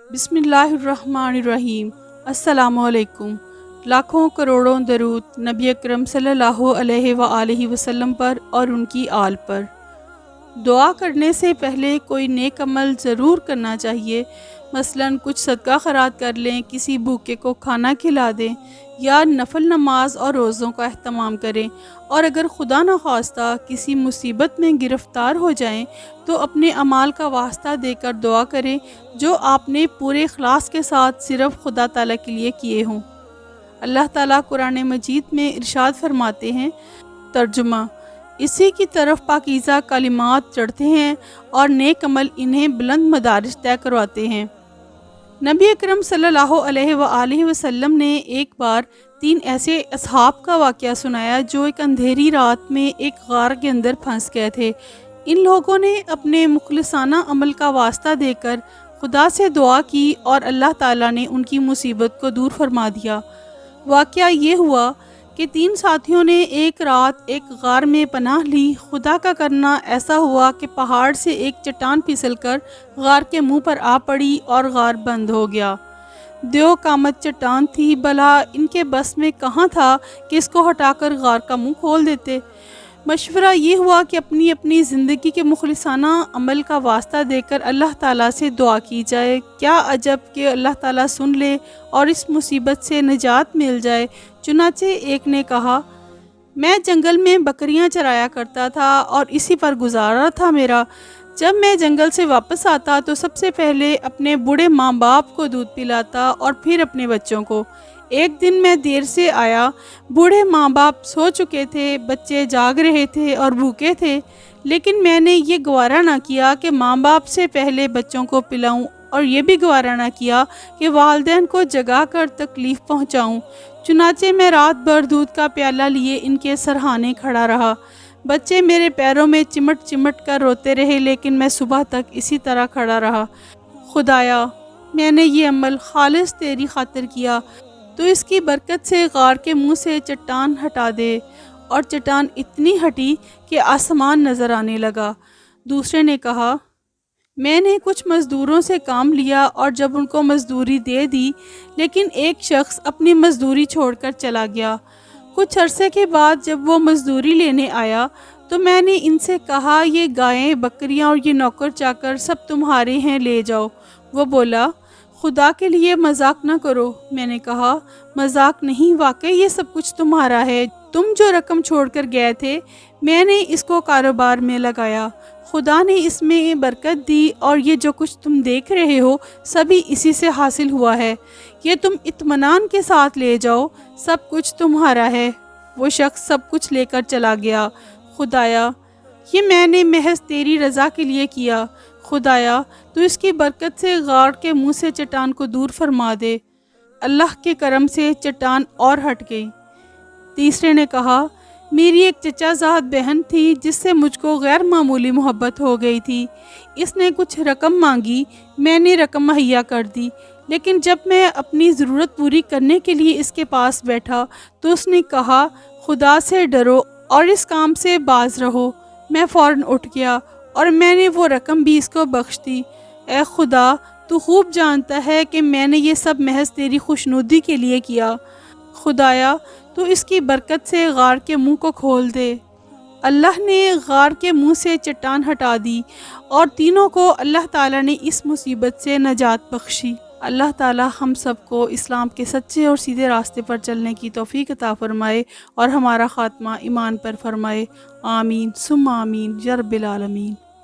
بسم اللہ الرحمن الرحیم۔ السلام علیکم۔ لاکھوں کروڑوں درود نبی اکرم صلی اللہ علیہ وآلہ وسلم پر اور ان کی آل پر۔ دعا کرنے سے پہلے کوئی نیک عمل ضرور کرنا چاہیے، مثلاً کچھ صدقہ خیرات کر لیں، کسی بھوکے کو کھانا کھلا دیں یا نفل نماز اور روزوں کا اہتمام کریں، اور اگر خدا نخواستہ کسی مصیبت میں گرفتار ہو جائیں تو اپنے اعمال کا واسطہ دے کر دعا کریں جو آپ نے پورے اخلاص کے ساتھ صرف خدا تعالیٰ کے لیے کیے ہوں۔ اللہ تعالیٰ قرآن مجید میں ارشاد فرماتے ہیں، ترجمہ: اسی کی طرف پاکیزہ کلمات چڑھتے ہیں اور نیک عمل انہیں بلند مدارج طے کرواتے ہیں۔ نبی اکرم صلی اللہ علیہ وآلہ وسلم نے ایک بار 3 ایسے اصحاب کا واقعہ سنایا جو ایک اندھیری رات میں ایک غار کے اندر پھنس گئے تھے۔ ان لوگوں نے اپنے مخلصانہ عمل کا واسطہ دے کر خدا سے دعا کی اور اللہ تعالیٰ نے ان کی مصیبت کو دور فرما دیا۔ واقعہ یہ ہوا کہ 3 ساتھیوں نے ایک رات ایک غار میں پناہ لی۔ خدا کا کرنا ایسا ہوا کہ پہاڑ سے ایک چٹان پھسل کر غار کے منہ پر آ پڑی اور غار بند ہو گیا۔ دیو قامت چٹان تھی، بھلا ان کے بس میں کہاں تھا کہ اس کو ہٹا کر غار کا منہ کھول دیتے۔ مشورہ یہ ہوا کہ اپنی اپنی زندگی کے مخلصانہ عمل کا واسطہ دے کر اللہ تعالیٰ سے دعا کی جائے۔ کیا عجب کہ اللہ تعالیٰ سن لے اور اس مصیبت سے نجات مل جائے۔ چنانچہ ایک نے کہا، میں جنگل میں بکریاں چرایا کرتا تھا اور اسی پر گزارا تھا میرا۔ جب میں جنگل سے واپس آتا تو سب سے پہلے اپنے بوڑھے ماں باپ کو دودھ پلاتا اور پھر اپنے بچوں کو۔ ایک دن میں دیر سے آیا، بوڑھے ماں باپ سو چکے تھے، بچے جاگ رہے تھے اور بھوکے تھے، لیکن میں نے یہ گوارا نہ کیا کہ ماں باپ سے پہلے بچوں کو پلاؤں، اور یہ بھی گوارا نہ کیا کہ والدین کو جگا کر تکلیف پہنچاؤں۔ چنانچہ میں رات بھر دودھ کا پیالہ لیے ان کے سرہانے کھڑا رہا۔ بچے میرے پیروں میں چمٹ چمٹ کر روتے رہے، لیکن میں صبح تک اسی طرح کھڑا رہا۔ خدایا، میں نے یہ عمل خالص تیری خاطر کیا، تو اس کی برکت سے غار کے منہ سے چٹان ہٹا دے۔ اور چٹان اتنی ہٹی کہ آسمان نظر آنے لگا۔ دوسرے نے کہا، میں نے کچھ مزدوروں سے کام لیا اور جب ان کو مزدوری دے دی، لیکن ایک شخص اپنی مزدوری چھوڑ کر چلا گیا۔ کچھ عرصے کے بعد جب وہ مزدوری لینے آیا تو میں نے ان سے کہا، یہ گائیں، بکریاں اور یہ نوکر چاکر سب تمہارے ہیں، لے جاؤ۔ وہ بولا، خدا کے لیے مذاق نہ کرو۔ میں نے کہا، مذاق نہیں، واقعی یہ سب کچھ تمہارا ہے۔ تم جو رقم چھوڑ کر گئے تھے، میں نے اس کو کاروبار میں لگایا، خدا نے اس میں برکت دی، اور یہ جو کچھ تم دیکھ رہے ہو سبھی اسی سے حاصل ہوا ہے۔ یہ تم اطمینان کے ساتھ لے جاؤ، سب کچھ تمہارا ہے۔ وہ شخص سب کچھ لے کر چلا گیا۔ خدایا، یہ میں نے محض تیری رضا کے لیے کیا۔ خدایا، تو اس کی برکت سے غار کے منہ سے چٹان کو دور فرما دے۔ اللہ کے کرم سے چٹان اور ہٹ گئی۔ تیسرے نے کہا، میری ایک چچا زاد بہن تھی جس سے مجھ کو غیر معمولی محبت ہو گئی تھی۔ اس نے کچھ رقم مانگی، میں نے رقم مہیا کر دی، لیکن جب میں اپنی ضرورت پوری کرنے کے لیے اس کے پاس بیٹھا تو اس نے کہا، خدا سے ڈرو اور اس کام سے باز رہو۔ میں فوراً اٹھ گیا اور میں نے وہ رقم بھی اس کو بخش دی۔ اے خدا، تو خوب جانتا ہے کہ میں نے یہ سب محض تیری خوشنودی کے لیے کیا۔ خدایا، تو اس کی برکت سے غار کے منہ کو کھول دے۔ اللہ نے غار کے منہ سے چٹان ہٹا دی اور تینوں کو اللہ تعالیٰ نے اس مصیبت سے نجات بخشی۔ اللہ تعالیٰ ہم سب کو اسلام کے سچے اور سیدھے راستے پر چلنے کی توفیق عطا فرمائے اور ہمارا خاتمہ ایمان پر فرمائے۔ آمین ثم آمین یا رب العالمین۔